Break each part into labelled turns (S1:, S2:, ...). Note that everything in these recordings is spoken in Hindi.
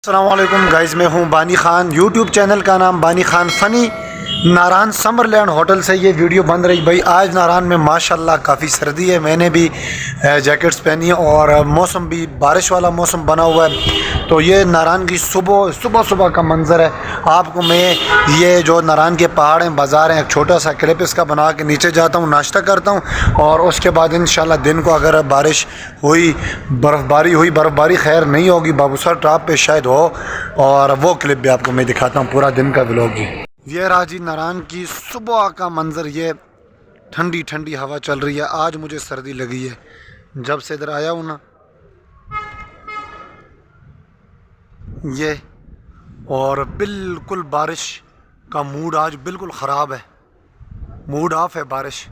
S1: अस्सलामुअलैकुम गाइज़, मैं हूं बानी ख़ान। यूट्यूब चैनल का नाम बानी ख़ान फ़नी। नारान समरलैंड होटल से ये वीडियो बन रही। भाई आज नारान में माशाल्लाह काफ़ी सर्दी है, मैंने भी जैकेट्स पहनी है और मौसम भी बारिश वाला मौसम बना हुआ है। तो ये नारान की सुबह का मंज़र है। आपको मैं ये जो नारान के पहाड़ हैं, बाज़ार हैं, एक छोटा सा क्लिप इसका बना के नीचे जाता हूँ, नाश्ता करता हूँ और उसके बाद इंशाल्लाह दिन को अगर बारिश हुई, बर्फ़बारी खैर नहीं होगी, बाबूसर टॉप पे शायद हो, और वो क्लिप भी आपको मैं दिखाता हूँ, पूरा दिन का व्लॉग जी। ये राजी नारान की सुबह का मंज़र। ये ठंडी ठंडी हवा चल रही है। आज मुझे सर्दी लगी है जब से इधर आया हूँ ना। ये और बिल्कुल बारिश का मूड आज बिल्कुल ख़राब है, मूड ऑफ है। बारिश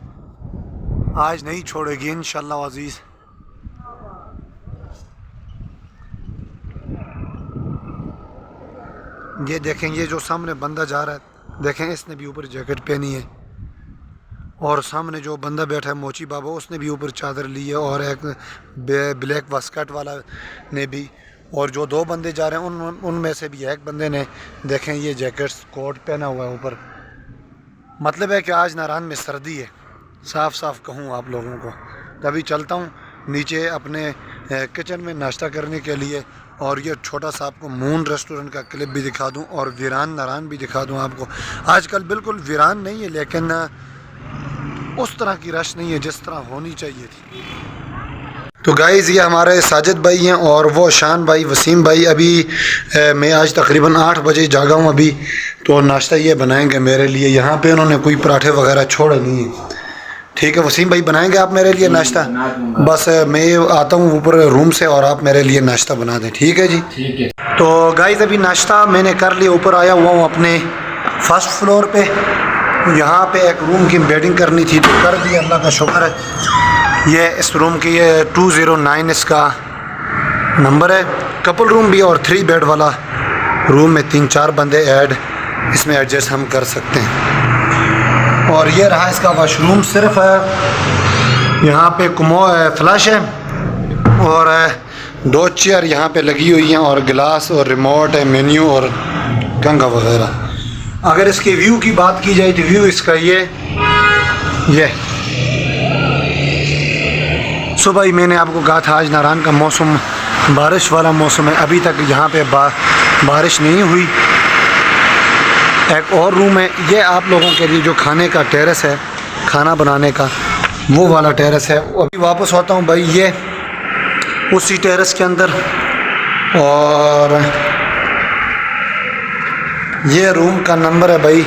S1: आज नहीं छोड़ेगी इंशाल्लाह अज़ीज़। ये देखें, ये जो सामने बंदा जा रहा है, देखें इसने भी ऊपर जैकेट पहनी है, और सामने जो बंदा बैठा है मोची बाबा, उसने भी ऊपर चादर ली है, और एक ब्लैक वास्कट वाला ने भी, और जो दो बंदे जा रहे हैं उनमें से भी एक बंदे ने देखें ये जैकेट्स कोट पहना हुआ है ऊपर। मतलब है कि आज नारान में सर्दी है, साफ कहूँ आप लोगों को। तभी चलता हूँ नीचे अपने किचन में नाश्ता करने के लिए, और ये छोटा सा आपको मून रेस्टोरेंट का क्लिप भी दिखा दूं और वीरान नारान भी दिखा दूं आपको। आजकल बिल्कुल वीरान नहीं है, लेकिन उस तरह की रश नहीं है जिस तरह होनी चाहिए थी। तो गाइज़ ये हमारे साजिद भाई हैं और वो शान भाई, वसीम भाई। अभी मैं आज तकरीबन 8 बजे जागा हूँ अभी, तो नाश्ता ये बनाएंगे मेरे लिए। यहाँ पे उन्होंने कोई पराठे वगैरह छोड़े नहीं है। ठीक है वसीम भाई, बनाएंगे आप मेरे लिए नाश्ता? बस मैं आता हूँ ऊपर रूम से और आप मेरे लिए नाश्ता बना दें। ठीक है जी, ठीक है। तो गाइस अभी नाश्ता मैंने कर लिया, ऊपर आया हुआ हूँ अपने फर्स्ट फ्लोर पे। यहाँ पे एक रूम की बेडिंग करनी थी तो कर दी, अल्लाह का शुक्र है। ये इस रूम की ये 209 इसका नंबर है। कपल रूम भी और 3 बेड वाला रूम में 3-4 बंदे ऐड इसमें एडजस्ट हम कर सकते हैं। और ये रहा इसका वॉशरूम। सिर्फ यहाँ पे फ्लश है और 2 चेयर यहाँ पे लगी हुई हैं, और गिलास और रिमोट है, मेन्यू और कंघा वगैरह। अगर इसके व्यू की बात की जाए तो व्यू इसका ये सुबह ही मैंने आपको कहा था आज नारान का मौसम बारिश वाला मौसम है। अभी तक यहाँ पे बारिश नहीं हुई। एक और रूम है, ये आप लोगों के लिए जो खाने का टेरेस है, खाना बनाने का वो वाला टेरेस है। अभी वापस होता हूँ भाई ये उसी टेरेस के अंदर। और ये रूम का नंबर है भाई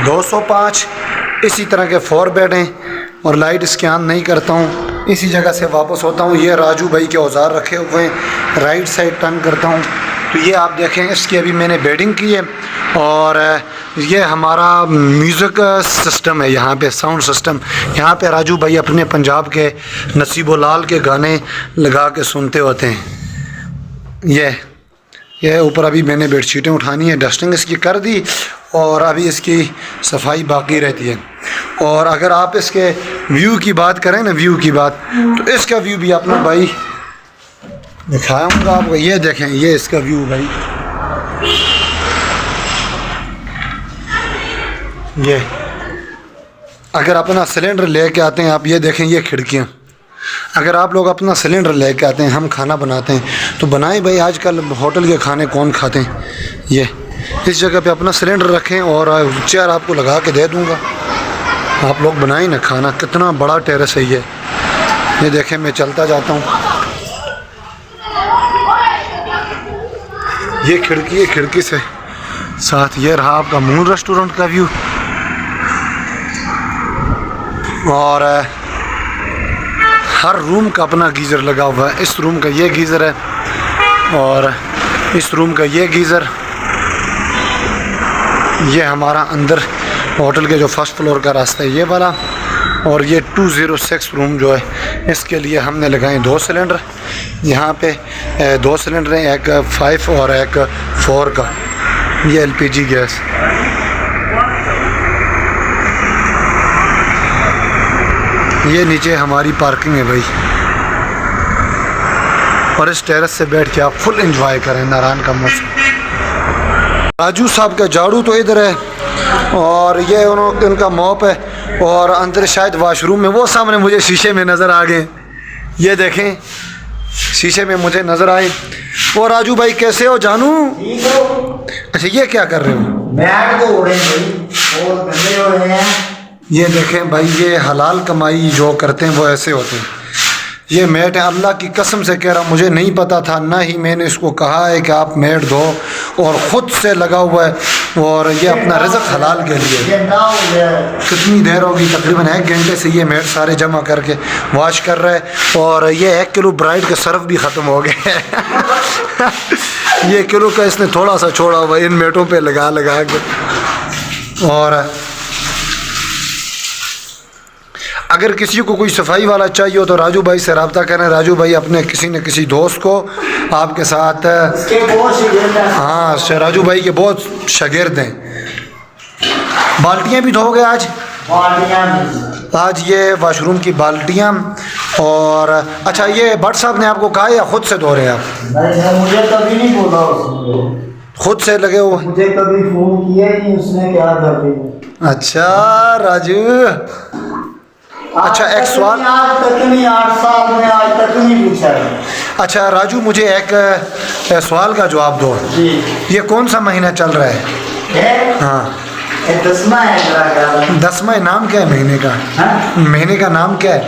S1: 205। इसी तरह के 4 बेड हैं और लाइट इसके ऑन नहीं करता हूँ। इसी जगह से वापस होता हूँ। ये राजू भाई के औजार रखे हुए हैं। राइट साइड टर्न करता हूँ तो ये आप देखें, इसकी अभी मैंने बेडिंग की है। और ये हमारा म्यूज़िक सिस्टम है, यहाँ पे साउंड सिस्टम। यहाँ पे राजू भाई अपने पंजाब के नसीबो लाल के गाने लगा के सुनते होते हैं। ये ऊपर अभी मैंने बेडशीटें उठानी है, डस्टिंग इसकी कर दी और अभी इसकी सफाई बाकी रहती है। और अगर आप इसके व्यू की बात करें ना, व्यू की बात, तो इसका व्यू भी अपना भाई दिखाऊंगा आपको। ये देखें, ये इसका व्यू भाई, ये अगर अपना सिलेंडर लेके आते हैं आप, ये देखें ये खिड़कियाँ। अगर आप लोग अपना सिलेंडर लेके आते हैं, हम खाना बनाते हैं तो बनाएं भाई। आजकल होटल के खाने कौन खाते हैं। ये इस जगह पे अपना सिलेंडर रखें और चेयर आपको लगा के दे दूँगा, आप लोग बनाएं ना खाना। कितना बड़ा टेरेस है ये देखें। मैं चलता जाता हूँ, ये खिड़की है, खिड़की से साथ ये रहा आपका मून रेस्टोरेंट का व्यू। और हर रूम का अपना गीज़र लगा हुआ है। इस रूम का ये गीज़र है और इस रूम का ये गीज़र। ये हमारा अंदर होटल के जो फर्स्ट फ्लोर का रास्ता है ये वाला। और ये 206 रूम जो है, इसके लिए हमने लगाए 2 सिलेंडर। यहाँ पे 2 सिलेंडर हैं, एक 5 और एक 4 का। ये LPG गैस। ये नीचे हमारी पार्किंग है भाई। और इस टेरेस से बैठ के आप फुल एंजॉय करें नारायण का मौसम। राजू साहब का झाड़ू तो इधर है और ये उनका मॉप है, और अंदर शायद वाशरूम में वो सामने मुझे शीशे में नज़र आ गए, ये देखें शीशे में मुझे नज़र आए। और राजू भाई कैसे हो जानू? अच्छा ये क्या कर रहे हो?
S2: मैट धो रहे हैं और गंदे हो रहे हैं।
S1: ये देखें भाई, ये हलाल कमाई जो करते हैं वो ऐसे होते हैं। ये मैट है, अल्लाह की कसम से कह रहा हूँ, मुझे नहीं पता था, ना ही मैंने इसको कहा है कि आप मैट धो, और ख़ुद से लगा हुआ है, और ये अपना रिज़्क़ हलाल के लिए। कितनी देर होगी? तकरीबन 1 घंटे से ये मैट सारे जमा करके वॉश कर रहे हैं। और ये 1 किलो ब्राइड का सर्फ भी ख़त्म हो गया ये किलो का इसने थोड़ा सा छोड़ा हुआ इन मैटों पे लगा लगा के। और अगर किसी को कोई सफाई वाला चाहिए हो तो राजू भाई से रब्ता करें। राजू भाई अपने किसी न किसी दोस्त को आपके साथ, हाँ राजू भाई के बहुत शागिर्द हैं। बाल्टियाँ भी धोगे आज? आज ये वाशरूम की बाल्टियाँ। और अच्छा, ये भट्ट साहब ने आपको कहा या ख़ुद से धो रहे हैं आप?
S2: मुझे कभी नहीं बोला उसने,
S1: खुद से लगे हो?
S2: मुझे कभी फोन किया नहीं उसने, क्या कर दिया।
S1: अच्छा राजू, अच्छा एक सवाल,
S2: आज तक नहीं, 8 साल में आज तक नहीं पूछा है।
S1: अच्छा राजू मुझे एक सवाल का जवाब दो
S2: जी।
S1: ये कौन सा महीना चल रहा है? हाँ
S2: 10वां है।
S1: 10वां नाम क्या है महीने का? महीने का नाम क्या है?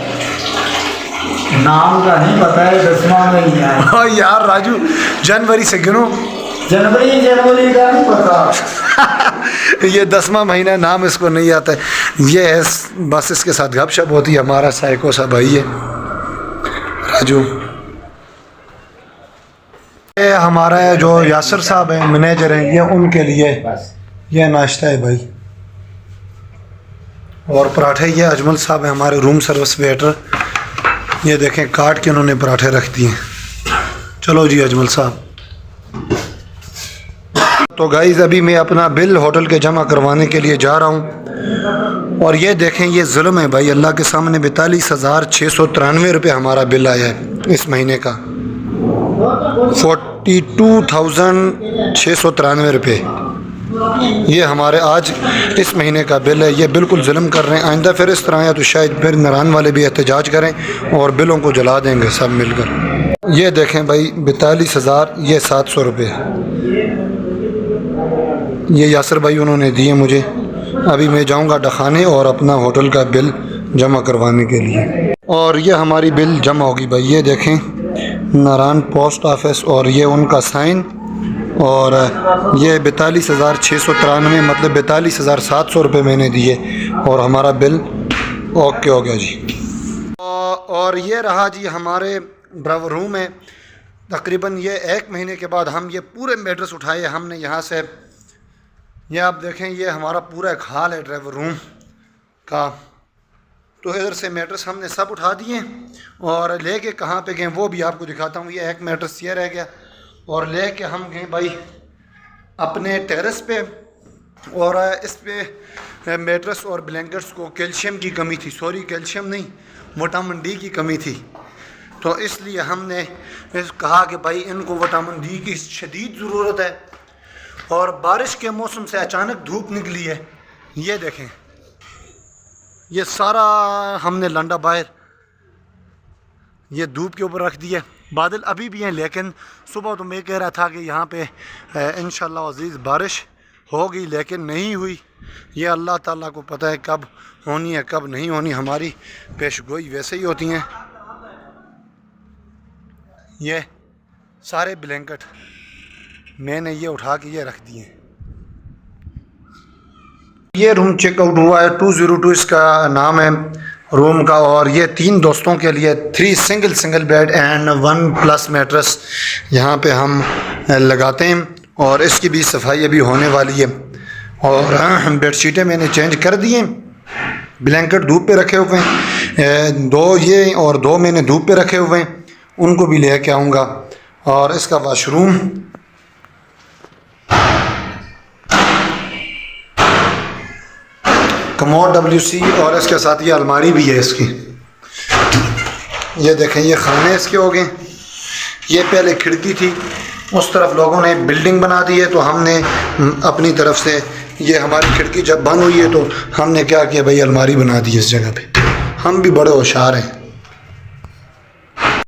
S2: नाम का नहीं पता है, 10वां महीना है।
S1: ओ यार राजू, जनवरी से गिनो।
S2: जनवरी का नहीं पता
S1: ये 10वां महीना, नाम इसको नहीं आता है। ये है बस, इसके साथ गपशप होती है। हमारा साइको सा भाई है राजू। ये हमारा जो यासर साहब है, मैनेजर हैं, ये उनके लिए ये नाश्ता है भाई। और पराठे ये अजमल साहब है, हमारे रूम सर्विस वेटर। ये देखें काट के उन्होंने पराठे रख दिए। चलो जी अजमल साहब। तो गाइज़ अभी मैं अपना बिल होटल के जमा करवाने के लिए जा रहा हूँ। और ये देखें ये जुल्म है भाई अल्लाह के सामने। 42,693 रुपये हमारा बिल आया है इस महीने का। 42,693 रुपये ये हमारे आज इस महीने का बिल है। ये बिल्कुल जुल्म कर रहे हैं। आइंदा फिर इस तरह या तो शायद फिर नारायण वाले भी एहतजाज करें और बिलों को जला देंगे सब मिलकर। ये देखें भाई 42,700 रुपये ये यासर भाई उन्होंने दिए मुझे। अभी मैं जाऊंगा डखाने और अपना होटल का बिल जमा करवाने के लिए। और ये हमारी बिल जमा होगी भाई। ये देखें नारायण पोस्ट ऑफिस और ये उनका साइन। और ये 42,693 मतलब 42,700 रुपये मैंने दिए और हमारा बिल ओके हो गया जी। और ये रहा जी हमारे ड्राइवर रूम है। तकरीबन ये 1 महीने के बाद हम ये पूरे मैट्रेस उठाए हमने यहाँ से। ये आप देखें ये हमारा पूरा एक हाल है ड्राइवर रूम का। तो इधर से मैट्रेस हमने सब उठा दिए और लेके कहाँ पे गए वो भी आपको दिखाता हूँ। ये एक मैट्रेस ये रह गया और लेके हम गए भाई अपने टेरेस पे। और इस पे मैट्रेस और ब्लैंकेट्स को कैल्शियम की कमी थी, सॉरी कैल्शियम नहीं, विटामिन डी की कमी थी। तो इसलिए हमने कहा कि भाई इनको विटामिन डी की शदीद ज़रूरत है। और बारिश के मौसम से अचानक धूप निकली है। ये देखें ये सारा हमने लंडा बाहर ये धूप के ऊपर रख दिया। बादल अभी भी हैं लेकिन सुबह तो मैं कह रहा था कि यहाँ पे इंशाल्लाह अज़ीज़ बारिश होगी लेकिन नहीं हुई। ये अल्लाह ताला को पता है कब होनी है कब नहीं होनी। हमारी पेशगोई वैसे ही होती हैं। ये सारे ब्लैंकेट मैंने ये उठा के ये रख दिए। ये रूम चेकआउट हुआ है 202 इसका नाम है रूम का। और ये 3 दोस्तों के लिए 3 single bed and 1 plus mattress यहाँ पे हम लगाते हैं। और इसकी भी सफाई अभी होने वाली है। और बेडशीटें मैंने चेंज कर दी हैं। ब्लैंकेट धूप पे रखे हुए हैं 2 ये और 2 मैंने धूप पे रखे हुए हैं, उनको भी ले के आऊँगा। और इसका वाशरूम कमोड WC और इसके साथ ये अलमारी भी है इसकी। ये देखें ये खाने इसके हो गए। ये पहले खिड़की थी, उस तरफ लोगों ने बिल्डिंग बना दी है, तो हमने अपनी तरफ से ये हमारी खिड़की जब बंद हुई है तो हमने क्या किया भाई, अलमारी बना दी इस जगह पे। हम भी बड़े होशियार हैं।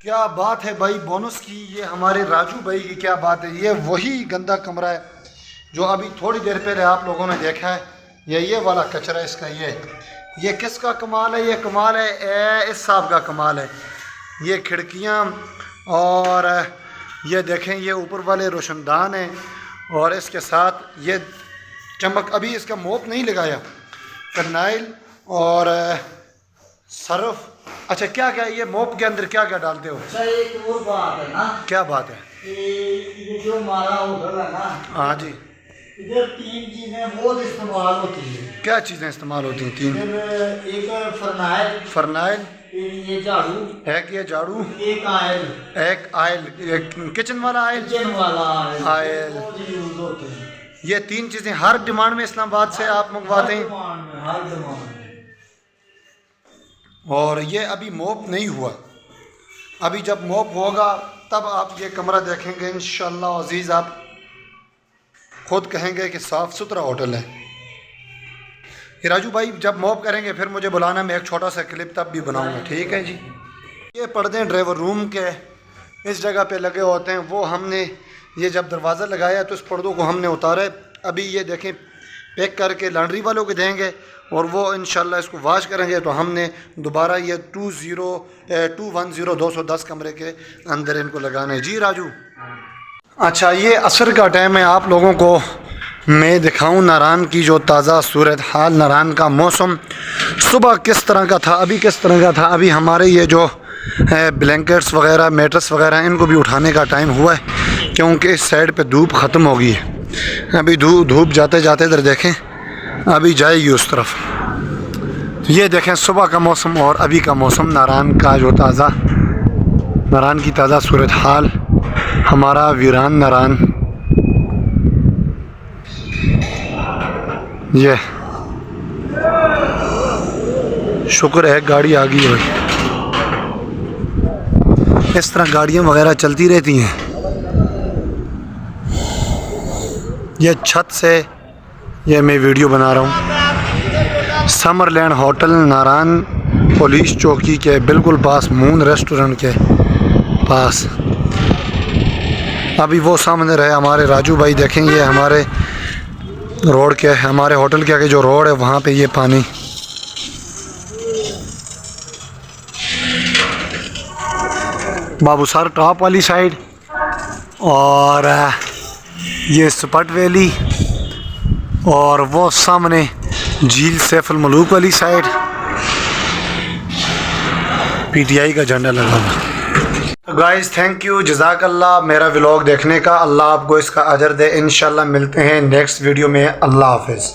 S1: क्या बात है भाई बोनस की, ये हमारे राजू भाई की क्या बात है। ये वही गंदा कमरा है जो अभी थोड़ी देर पहले आप लोगों ने देखा है। ये वाला कचरा इसका, ये किसका कमाल है? ये कमाल है इस साहब का कमाल है। ये खिड़कियाँ और ये देखें, ये ऊपर वाले रोशनदान हैं और इसके साथ ये चमक, अभी इसका मोप नहीं लगाया, फिनाइल और सर्फ। अच्छा क्या क्या ये मोप के अंदर क्या क्या डालते हो?
S2: अच्छा एक और बात है ना।
S1: क्या बात है?
S2: ये जो हमारा होटल है ना,
S1: हाँ जी,
S2: इधर 3 चीज़ें बहुत इस्तेमाल होती है।
S1: क्या चीज़ें इस्तेमाल होती हैं? 3।
S2: एक फरनाइल, ये झाड़ू,
S1: एक ये झाड़ू,
S2: एक आयल,
S1: किचन वाला आयल, आयल।
S2: यूज होते हैं।
S1: ये 3 चीज़ें हर डिमांड में इस्लामाबाद से आप मंगवाते हैं।
S2: हर डिमांड में।
S1: और ये अभी मोप नहीं हुआ, अभी जब मोप होगा तब आप ये कमरा देखेंगे इंशाअल्लाह अज़ीज़, आप खुद कहेंगे कि साफ़ सुथरा होटल है। राजू भाई जब मोप करेंगे फिर मुझे बुलाना, मैं एक छोटा सा क्लिप तब भी बनाऊंगा, ठीक है जी। ये पर्दे ड्राइवर रूम के इस जगह पे लगे होते हैं, वो हमने ये जब दरवाज़ा लगाया तो इस पर्दों को हमने उतारा। अभी ये देखें पैक करके लॉन्ड्री वालों को देंगे और वो इंशाल्लाह इसको वाश करेंगे, तो हमने दोबारा ये 210 कमरे के अंदर इनको लगाना है। जी राजू। अच्छा ये असर का टाइम है, आप लोगों को मैं दिखाऊं नारान की जो ताज़ा सूरत हाल, नारान का मौसम सुबह किस तरह का था, अभी किस तरह का था। अभी हमारे ये जो ब्लैंकेट्स वगैरह, मैट्रेस वगैरह, इनको भी उठाने का टाइम हुआ है क्योंकि इस साइड पे धूप ख़त्म हो गई है। अभी धूप जाते जाते इधर देखें, अभी जाएगी उस तरफ। ये देखें सुबह का मौसम और अभी का मौसम, नारान का जो नारान की ताज़ा सूरत हाल, हमारा वीरान नारान। ये शुक्र है गाड़ी आ गई भाई, इस तरह गाड़ियाँ वगैरह चलती रहती हैं। ये छत से ये मैं वीडियो बना रहा हूँ समरलैंड होटल नारान, पुलिस चौकी के बिल्कुल पास, मून रेस्टोरेंट के पास। अभी वो सामने रहे हमारे राजू भाई, देखें ये हमारे रोड के, हमारे होटल के आगे जो रोड है वहाँ पे ये पानी। बाबूसर टॉप वाली साइड और ये स्पट वैली और वो सामने झील सैफुल मलूक वाली साइड पीटीआई का झंडा लगा हुआ। गाइस थैंक यू, जज़ाकल्लाह मेरा व्लॉग देखने का। अल्लाह आपको इसका अजर दे। इंशाल्लाह मिलते हैं नेक्स्ट वीडियो में। अल्लाह हाफिज़।